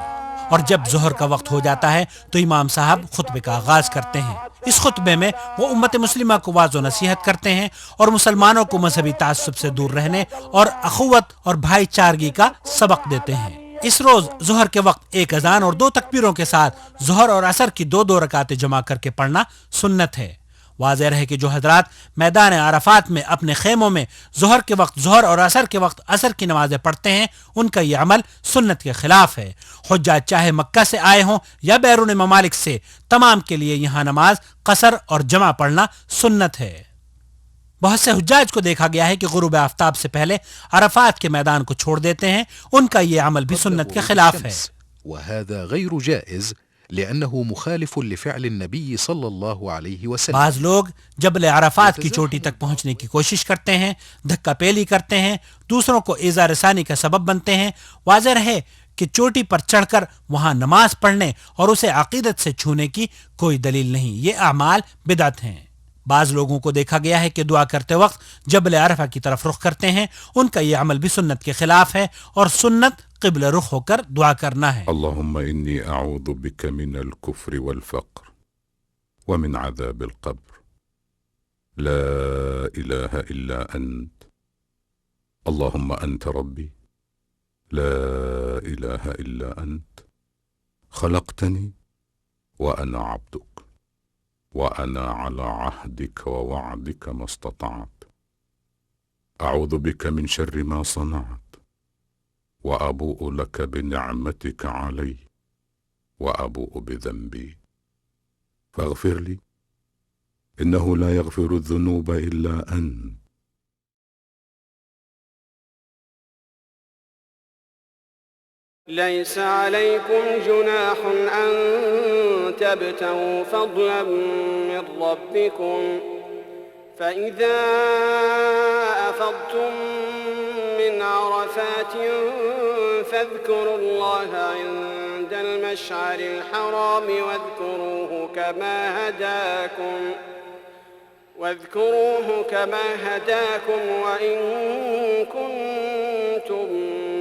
اور جب ظہر کا وقت ہو جاتا ہے تو امام صاحب خطبے کا آغاز کرتے ہیں. اس خطبے میں وہ امت مسلمہ کو واعظ و نصیحت کرتے ہیں اور مسلمانوں کو مذہبی تعصب سے دور رہنے اور اخوت اور بھائی چارگی کا سبق دیتے ہیں. اس روز ظہر کے وقت 1 اذان اور 2 تکبیروں کے ساتھ ظہر اور عصر کی 2 رکعتیں جمع کر کے پڑھنا سنت ہے. واضح رہے کہ جو حضرات میدان عرفات میں اپنے خیموں میں ظہر کے وقت ظہر اور عصر کے وقت عصر کی نمازیں پڑھتے ہیں ان کا یہ عمل سنت کے خلاف ہے. حجاج چاہے مکہ سے آئے ہوں یا بیرون ممالک سے، تمام کے لیے یہاں نماز قصر اور جمع پڑھنا سنت ہے. بہت سے حجاج کو دیکھا گیا ہے کہ غروب آفتاب سے پہلے عرفات کے میدان کو چھوڑ دیتے ہیں. ان کا یہ عمل بھی سنت کے خلاف ہے. وهذا غير جائز لأنه مخالف لفعل النبي صلى الله عليه وسلم. بعض لوگ جبل عرفات کی چوٹی تک پہنچنے کی کوشش کرتے ہیں، دھکا پیلی کرتے ہیں، دوسروں کو ایذا رسانی کا سبب بنتے ہیں. واضح رہے کہ چوٹی پر چڑھ کر وہاں نماز پڑھنے اور اسے عقیدت سے چھونے کی کوئی دلیل نہیں، یہ اعمال بدعت ہیں۔ بعض لوگوں کو دیکھا گیا ہے کہ دعا کرتے وقت جبل عرفہ کی طرف رخ کرتے ہیں، ان کا یہ عمل بھی سنت کے خلاف ہے، اور سنت قبلہ رخ ہو کر دعا کرنا ہے۔ اللهم إني أعوذ بك من الكفر والفقر ومن عذاب القبر لا إله إلا أنت اللهم أنت ربي لا إله إلا أنت خلقتني وأنا عبدك وأنا على عهدك ووعدك ما استطعت أعوذ بك من شر ما صنعت وأبوء لك بنعمتك علي وأبوء بذنبي فاغفر لي إنه لا يغفر الذنوب إلا أنت ليس عليكم جناح أن تبتغوا فضلا من ربكم فإذا أفضتم من عرفات فاذكروا الله عند المشعر الحرام واذكروه كما هداكم وإن كنتم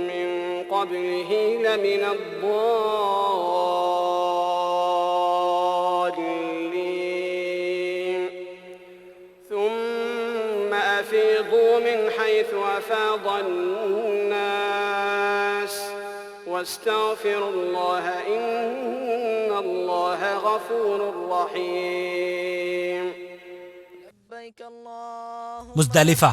من قبله لمن الضالين ثم أفيضوا من حيث أفاض الناس واستغفروا الله إن الله غفور رحيم مزدلفہ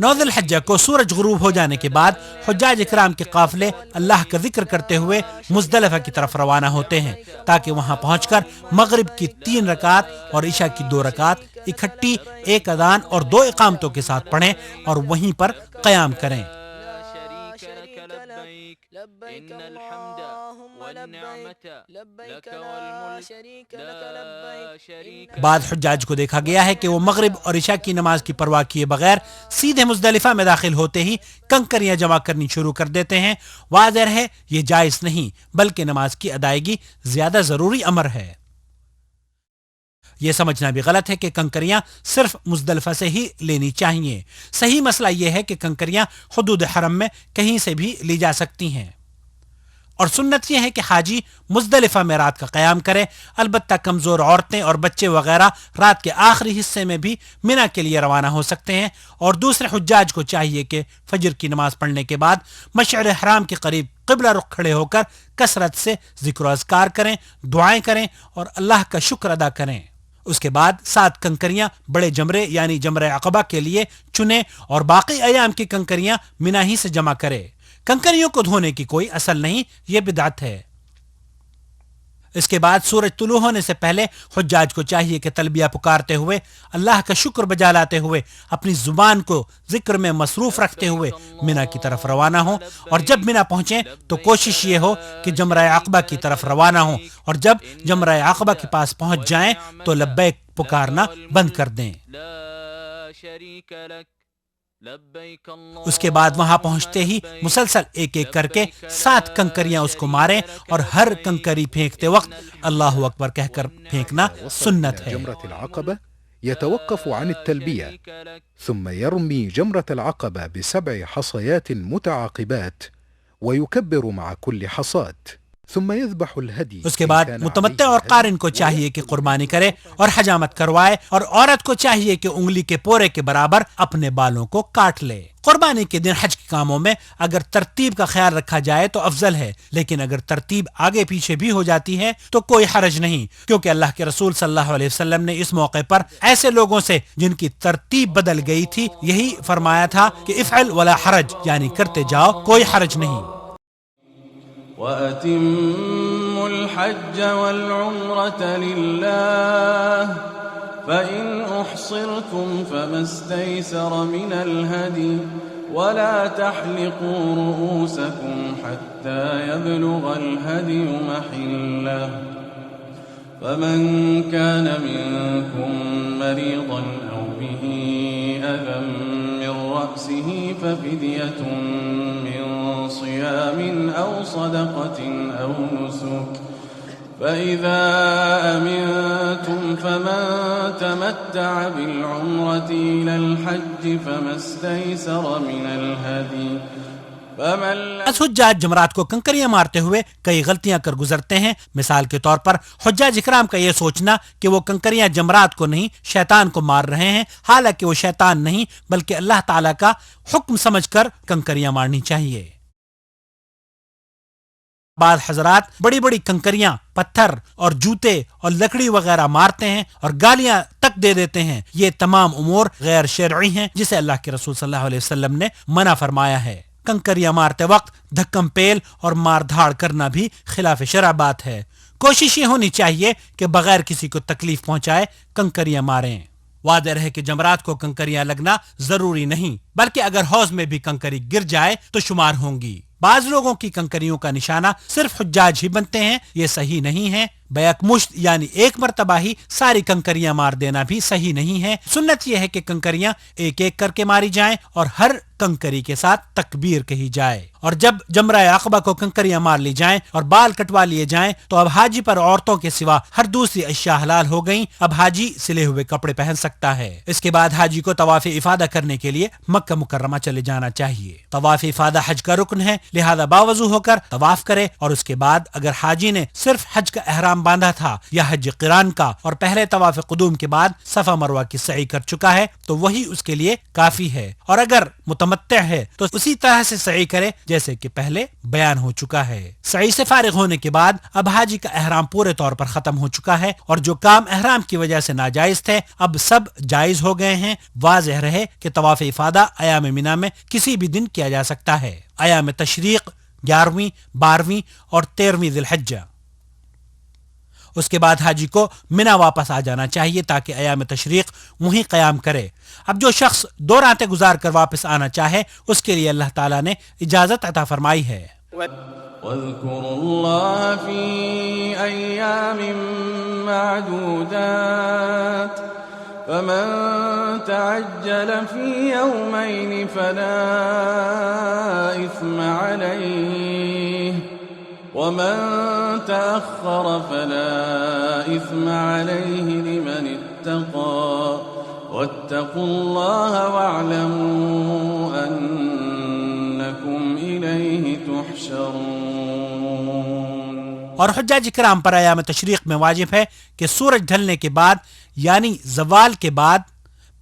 9 ذی الحجہ کو سورج غروب ہو جانے کے بعد حجاج اکرام کے قافلے اللہ کا ذکر کرتے ہوئے مزدلفہ کی طرف روانہ ہوتے ہیں تاکہ وہاں پہنچ کر مغرب کی 3 رکعت اور عشاء کی 2 رکعت اکٹھی 1 اذان اور 2 اقامتوں کے ساتھ پڑھیں اور وہیں پر قیام کریں۔ لبيك اللهم لبيك لبيك لا شريك لك لبيك۔ بعض حجاج کو دیکھا گیا ہے کہ وہ مغرب اور عشاء کی نماز کی پرواہ کیے بغیر سیدھے مزدلفہ میں داخل ہوتے ہی کنکریاں جمع کرنی شروع کر دیتے ہیں۔ واضح ہے یہ جائز نہیں بلکہ نماز کی ادائیگی زیادہ ضروری امر ہے۔ یہ سمجھنا بھی غلط ہے کہ کنکریاں صرف مزدلفہ سے ہی لینی چاہیے۔ صحیح مسئلہ یہ ہے کہ کنکریاں حدود حرم میں کہیں سے بھی لی جا سکتی ہیں، اور سنت یہ ہے کہ حاجی مزدلفہ میں رات کا قیام کرے۔ البتہ کمزور عورتیں اور بچے وغیرہ رات کے آخری حصے میں بھی منا کے لیے روانہ ہو سکتے ہیں، اور دوسرے حجاج کو چاہیے کہ فجر کی نماز پڑھنے کے بعد مشعر حرام کے قریب قبلہ رخ کھڑے ہو کر کثرت سے ذکر و اذکار کریں، دعائیں کریں اور اللہ کا شکر ادا کریں۔ اس کے بعد 7 کنکریاں بڑے جمرے یعنی جمرہ عقبہ کے لیے چنیں اور باقی ایام کی کنکریاں منا ہی سے جمع کرے۔ کنکریوں کو دھونے کی کوئی اصل نہیں، یہ بدعت ہے۔ اس کے بعد سورج طلوع ہونے سے پہلے حجاج کو چاہیے کہ تلبیہ پکارتے ہوئے اللہ کا شکر بجا لاتے ہوئے اپنی زبان کو ذکر میں مصروف رکھتے ہوئے منا کی طرف روانہ ہوں، اور جب منا پہنچیں تو کوشش یہ ہو کہ جمرہ عقبہ کی طرف روانہ ہوں، اور جب جمرہ عقبہ کے پاس پہنچ جائیں تو لبیک پکارنا بند کر دیں۔ اس کے بعد وہاں پہنچتے ہی مسلسل ایک ایک کر کے 7 کنکریاں اس کو ماریں، اور ہر کنکری پھینکتے وقت اللہ اکبر کہہ کر پھینکنا سنت ہے۔ جمرة العقبة يتوقف عن التلبية ثم يرمي جمرة العقبة ب7 حصيات متعاقبات ويكبر مع كل حصاة ثم يذبح الهدي۔ اس کے بعد متمتع اور قارن کو چاہیے کہ قربانی کرے اور حجامت کروائے، اور عورت کو چاہیے کہ انگلی کے پورے کے برابر اپنے بالوں کو کاٹ لے۔ قربانی کے دن حج کے کاموں میں اگر ترتیب کا خیال رکھا جائے تو افضل ہے، لیکن اگر ترتیب آگے پیچھے بھی ہو جاتی ہے تو کوئی حرج نہیں، کیونکہ اللہ کے رسول صلی اللہ علیہ وسلم نے اس موقع پر ایسے لوگوں سے جن کی ترتیب بدل گئی تھی یہی فرمایا تھا کہ افعل ولا حرج، یعنی کرتے جاؤ کوئی حرج نہیں۔ وَأَتِمُّوا الْحَجَّ وَالْعُمْرَةَ لِلَّهِ فَإِنْ أُحْصِرْتُمْ فَمَا اسْتَيْسَرَ مِنَ الْهَدْيِ وَلَا تَحْلِقُوا رُؤُوسَكُمْ حَتَّى يَبْلُغَ الْهَدْيُ مَحِلَّهُ فَمَنْ كَانَ مِنْكُمْ مَرِيضًا أَوْ بِهِ أَذًى مِنْ رَأْسِهِ رأسه ففدية من صيام أو صدقة أو نسك فإذا أمنتم فمن تمتع بالعمرة إلى الحج فما استيسر من الهدي از حجاج جمرات کو کنکریاں مارتے ہوئے کئی غلطیاں کر گزرتے ہیں. مثال کے طور پر حجاج اکرام کا یہ سوچنا کہ وہ کنکریاں جمرات کو نہیں شیطان کو مار رہے ہیں، حالانکہ وہ شیطان نہیں بلکہ اللہ تعالیٰ کا حکم سمجھ کر کنکریاں مارنی چاہیے. بعض حضرات بڑی بڑی کنکریاں، پتھر اور جوتے اور لکڑی وغیرہ مارتے ہیں اور گالیاں تک دے دیتے ہیں. یہ تمام امور غیر شرعی ہیں جسے اللہ کے رسول صلی اللہ علیہ وسلم نے منع فرمایا ہے. کنکریاں مارتے وقت دھکم پیل اور مار دھاڑ کرنا بھی خلاف شرع بات ہے. کوشش یہ ہونی چاہیے کہ بغیر کسی کو تکلیف پہنچائے کنکریاں ماریں. واضح ہے کہ جمرات کو کنکریاں لگنا ضروری نہیں، بلکہ اگر حوض میں بھی کنکری گر جائے تو شمار ہوں گی. بعض لوگوں کی کنکریوں کا نشانہ صرف حجاج ہی بنتے ہیں، یہ صحیح نہیں ہے. بیک مشت یعنی ایک مرتبہ ہی ساری کنکریاں مار دینا بھی صحیح نہیں ہے. سنت یہ ہے کہ کنکریاں ایک ایک کر کے ماری جائیں اور ہر کنکری کے ساتھ تکبیر کہی جائے. اور جب جمرہ عقبہ کو کنکریاں مار لی جائیں اور بال کٹوا لیے جائیں تو اب حاجی پر عورتوں کے سوا ہر دوسری اشیاء حلال ہو گئیں. اب حاجی سلے ہوئے کپڑے پہن سکتا ہے. اس کے بعد حاجی کو طواف افادہ کرنے کے لیے مکہ مکرمہ چلے جانا چاہیے. طواف افادہ حج کا رکن ہے، لہذا باوضو ہو کر طواف کرے. اور اس کے بعد اگر حاجی نے صرف حج کا احرام باندھا تھا یا حج قران کا اور پہلے طواف قدوم کے بعد صفا مروہ کی سعی کر چکا ہے تو وہی اس کے لیے کافی ہے. اور اگر متمتع ہے تو اسی طرح سے سعی کرے جیسے کہ پہلے بیان ہو چکا ہے. سعی سے فارغ ہونے کے بعد اب حاجی کا احرام پورے طور پر ختم ہو چکا ہے اور جو کام احرام کی وجہ سے ناجائز تھے اب سب جائز ہو گئے ہیں. واضح رہے کہ طواف افادہ ایام مینا میں کسی بھی دن کیا جا سکتا ہے. ایام تشریق 11ویں، 12ویں اور 13ویں ذی الحجہ. اس کے بعد حاجی کو منا واپس آ جانا چاہیے تاکہ ایام تشریق وہیں قیام کرے. اب جو شخص 2 راتیں گزار کر واپس آنا چاہے اس کے لیے اللہ تعالیٰ نے اجازت عطا فرمائی ہے. وَاذْكُرُوا اللَّهَ فِي أَيَّامٍ مَّعْدُودَاتٍ فَمَن تَعَجَّلَ فِي يَوْمَيْنِ فَلَا إِثْمَ عَلَيْهِ وَمَن تَأَخَّرَ فَلَا إِثْمَ عَلَيْهِ لِمَنِ اتَّقَى وَاتَّقُوا اللَّهَ وَاعْلَمُوا أَنَّكُمْ إِلَيْهِ تُحْشَرُونَ. اور حجاج کرام پر ایام تشریق میں واجب ہے کہ سورج ڈھلنے کے بعد یعنی زوال کے بعد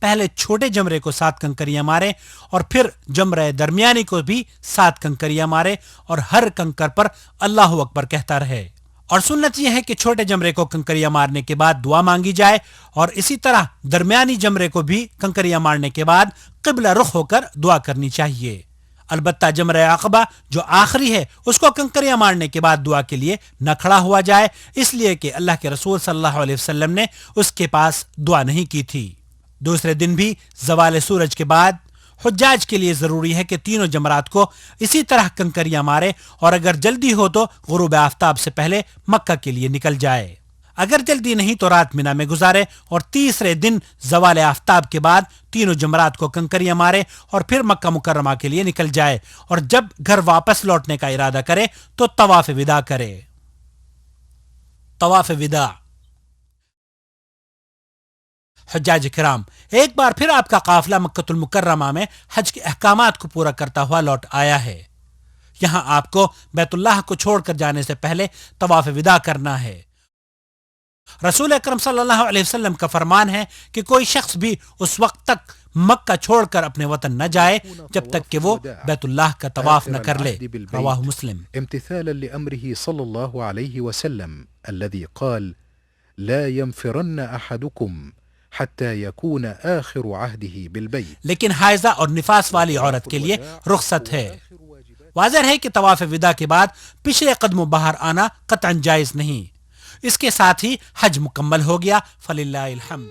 پہلے چھوٹے جمرے کو 7 کنکریاں مارے اور پھر جمرہ درمیانی کو بھی 7 کنکریاں مارے اور ہر کنکر پر اللہ اکبر کہتا رہے. اور سنت یہ ہے کہ چھوٹے جمرے کو کنکریاں مارنے کے بعد دعا مانگی جائے اور اسی طرح درمیانی جمرے کو بھی کنکریاں مارنے کے بعد قبلہ رخ ہو کر دعا کرنی چاہیے. البتہ جمرہ عقبہ جو آخری ہے اس کو کنکریاں مارنے کے بعد دعا کے لیے نہ کھڑا ہوا جائے، اس لیے کہ اللہ کے رسول صلی اللہ علیہ وسلم نے اس کے پاس دعا نہیں کی تھی. دوسرے دن بھی زوال سورج کے بعد حجاج کے لیے ضروری ہے کہ تینوں جمرات کو اسی طرح کنکریاں مارے اور اگر جلدی ہو تو غروب آفتاب سے پہلے مکہ کے لیے نکل جائے. اگر جلدی نہیں تو رات مینا میں گزارے اور تیسرے دن زوال آفتاب کے بعد تینوں جمرات کو کنکریاں مارے اور پھر مکہ مکرمہ کے لیے نکل جائے اور جب گھر واپس لوٹنے کا ارادہ کرے تو طواف وداع کرے. طواف وداع. حجاج کرام ایک بار پھر آپ کا قافلہ مکہ المکرمہ میں حج کے احکامات کو پورا کرتا ہوا لوٹ آیا ہے. یہاں آپ کو بیت اللہ کو چھوڑ کر جانے سے پہلے طواف وداع کرنا ہے. رسول اکرم صلی اللہ علیہ وسلم کا فرمان ہے کہ کوئی شخص بھی اس وقت تک مکہ چھوڑ کر اپنے وطن نہ جائے جب تک کہ وہ بیت اللہ کا طواف نہ کر لے. رواہ مسلم. امتثالا لأمره صلى الله عليه وسلم الذي قال لا ينفرن أحدكم حتى يكون آخر عهده بالبيت. لیکن حائضہ اور نفاس والی عورت کے لیے رخصت ہے. واضح ہے کہ طواف وداع کے بعد پچھلے قدموں باہر آنا قطعا جائز نہیں. اس کے ساتھ ہی حج مکمل ہو گیا. فللہ الحمد.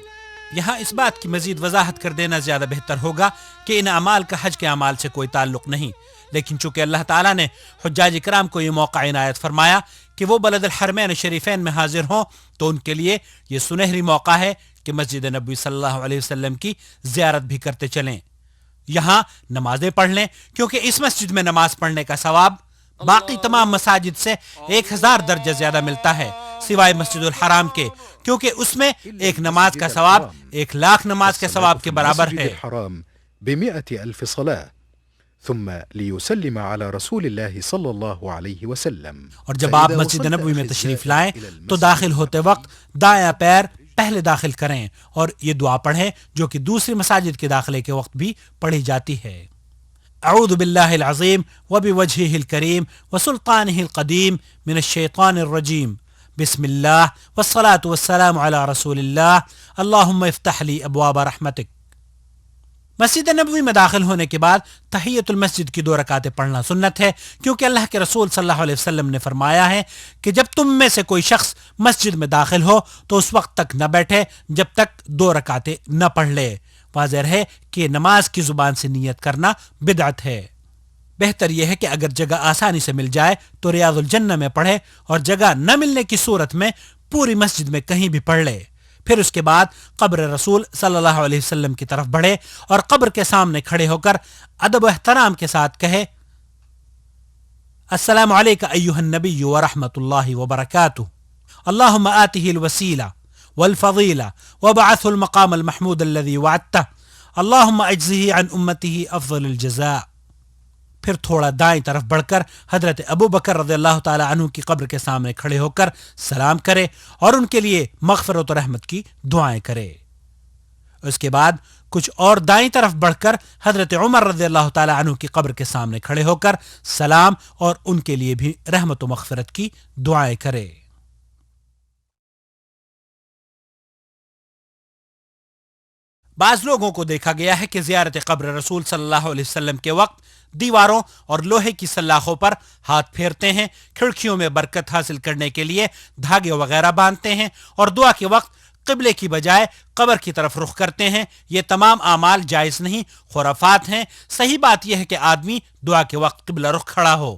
یہاں اس بات کی مزید وضاحت کر دینا زیادہ بہتر ہوگا کہ ان اعمال کا حج کے اعمال سے کوئی تعلق نہیں، لیکن چونکہ اللہ تعالیٰ نے حجاج کرام کو یہ موقع عنایت فرمایا کہ وہ بلد الحرمین شریفین میں حاضر ہوں تو ان کے لیے یہ سنہری موقع ہے کہ مسجد نبوی صلی اللہ علیہ وسلم کی زیارت بھی کرتے چلیں. یہاں نمازیں پڑھ لیں، کیونکہ اس مسجد میں نماز پڑھنے کا ثواب باقی تمام مساجد سے 1000 درجہ زیادہ ملتا ہے، سوائے مسجد الحرام کے، کیونکہ اس میں ایک نماز کا ثواب 1,00,000 نماز کے ثواب کے برابر ہے۔ الحرام ب100,000 صلاة ثم ليسلم على رسول الله صلى الله عليه وسلم۔ اور جب آپ مسجد نبوی میں تشریف لائیں تو داخل ہوتے وقت دایاں پیر پہلے داخل کریں اور یہ دعا پڑھیں جو کہ دوسری مساجد کے داخلے کے وقت بھی پڑھی جاتی ہے۔ اعوذ باللہ العظیم وبوجہہ الکریم وسلطانہ القدیم من الشیطان الرجیم، بسم اللہ والصلاة والسلام علی رسول اللہ، اللہم افتح لی ابواب رحمتک۔ مسجد نبوی میں داخل ہونے کے بعد تحیۃ المسجد کی 2 رکعتیں پڑھنا سنت ہے، کیونکہ اللہ کے رسول صلی اللہ علیہ وسلم نے فرمایا ہے کہ جب تم میں سے کوئی شخص مسجد میں داخل ہو تو اس وقت تک نہ بیٹھے جب تک 2 رکعتیں نہ پڑھ لے۔ واضح ہے کہ نماز کی زبان سے نیت کرنا بدعت ہے۔ بہتر یہ ہے کہ اگر جگہ آسانی سے مل جائے تو ریاض الجنہ میں پڑھے، اور جگہ نہ ملنے کی صورت میں پوری مسجد میں کہیں بھی پڑھ لے۔ پھر اس کے بعد قبر رسول صلی اللہ علیہ وسلم کی طرف بڑھے اور قبر کے سامنے کھڑے ہو کر ادب و احترام کے ساتھ کہے، السلام علیک ایھا النبی ورحمۃ اللہ وبرکاتہ، اللہم آتہ الوسیلہ والفضیلہ وابعثہ المقام المحمود الذی وعدتہ، اللہم اجزہ عن امتہ افضل الجزاء۔ پھر تھوڑا دائیں طرف بڑھ کر حضرت ابو بکر رضی اللہ تعالی عنہ کی قبر کے سامنے کھڑے ہو کر سلام کرے اور ان کے لیے مغفرت و رحمت کی دعائیں کرے۔ اس کے بعد کچھ اور دائیں طرف بڑھ کر حضرت عمر رضی اللہ تعالی عنہ کی قبر کے سامنے کھڑے ہو کر سلام اور ان کے لیے بھی رحمت و مغفرت کی دعائیں کرے۔ بعض لوگوں کو دیکھا گیا ہے کہ زیارت قبر رسول صلی اللہ علیہ وسلم کے وقت دیواروں اور لوہے کی سلاخوں پر ہاتھ پھیرتے ہیں، کھڑکیوں میں برکت حاصل کرنے کے لیے دھاگے وغیرہ باندھتے ہیں اور دعا کے وقت قبلے کی بجائے قبر کی طرف رخ کرتے ہیں۔ یہ تمام اعمال جائز نہیں، خرافات ہیں۔ صحیح بات یہ ہے کہ آدمی دعا کے وقت قبلہ رخ کھڑا ہو۔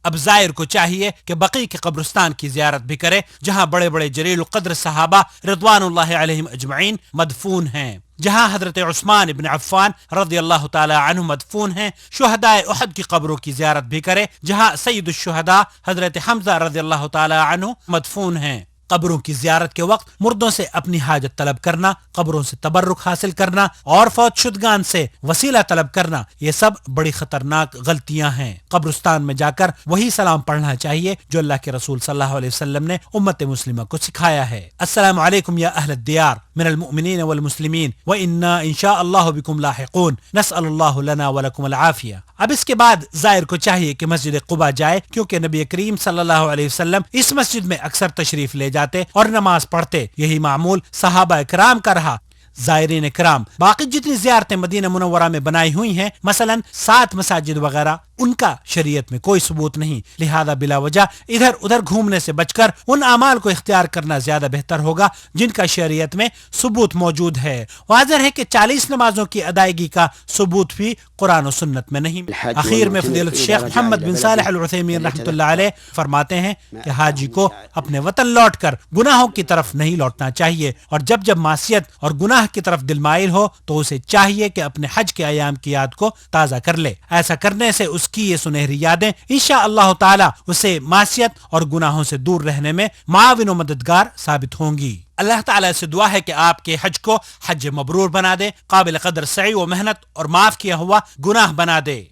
اب زائر کو چاہیے کہ بقیع کے قبرستان کی زیارت بھی کرے، جہاں بڑے بڑے جلیل القدر صحابہ رضوان اللہ علیہم اجمعین مدفون ہیں، جہاں حضرت عثمان ابن عفان رضی اللہ تعالی عنہ مدفون ہیں۔ شہدائے احد کی قبروں کی زیارت بھی کرے، جہاں سید الشہداء حضرت حمزہ رضی اللہ تعالی عنہ مدفون ہیں۔ قبروں کی زیارت کے وقت مردوں سے اپنی حاجت طلب کرنا، قبروں سے تبرک حاصل کرنا اور فوت شدگان سے وسیلہ طلب کرنا، یہ سب بڑی خطرناک غلطیاں ہیں۔ قبرستان میں جا کر وہی سلام پڑھنا چاہیے جو اللہ کے رسول صلی اللہ علیہ وسلم نے امت مسلمہ کو سکھایا ہے۔ السلام علیکم یا اہل الدیار من المؤمنین والمسلمین وإنا ان شاء اللہ بکم لاحقون، نسأل اللہ لنا ولکم العافیہ۔ اب اس کے بعد زائر کو چاہیے کہ مسجد قباء جائے، کیونکہ نبی کریم صلی اللہ علیہ وسلم اس مسجد میں اکثر تشریف لے جاتے اور نماز پڑھتے۔ یہی معمول صحابہ کرام کا رہا۔ زائرین کرام، باقی جتنی زیارتیں مدینہ منورہ میں بنائی ہوئی ہیں، مثلا 7 مساجد وغیرہ، ان کا شریعت میں کوئی ثبوت نہیں، لہذا بلا وجہ ادھر ادھر گھومنے سے بچ کر ان اعمال کو اختیار کرنا زیادہ بہتر ہوگا جن کا شریعت میں ثبوت موجود ہے۔ واضح ہے کہ 40 نمازوں کی ادائیگی کا ثبوت بھی قرآن و سنت میں نہیں۔ آخر میں فضیلت شیخ محمد بن صالح العثیمین رحمۃ اللہ علیہ فرماتے ہیں کہ حاجی کو اپنے وطن لوٹ کر گناہوں کی طرف نہیں لوٹنا چاہیے، اور جب جب معصیت اور گناہ کی طرف دل مائل ہو تو اسے چاہیے کہ اپنے حج کے ایام کی یاد کو تازہ کر لے۔ ایسا کرنے سے اس کی یہ سنہری یادیں انشاءاللہ تعالی اسے معصیت اور گناہوں سے دور رہنے میں معاون و مددگار ثابت ہوں گی۔ اللہ تعالیٰ سے دعا ہے کہ آپ کے حج کو حج مبرور بنا دے، قابل قدر سعی و محنت اور معاف کیا ہوا گناہ بنا دے۔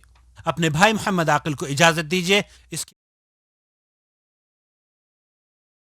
اپنے بھائی محمد عاقل کو اجازت دیجیے۔ اس کی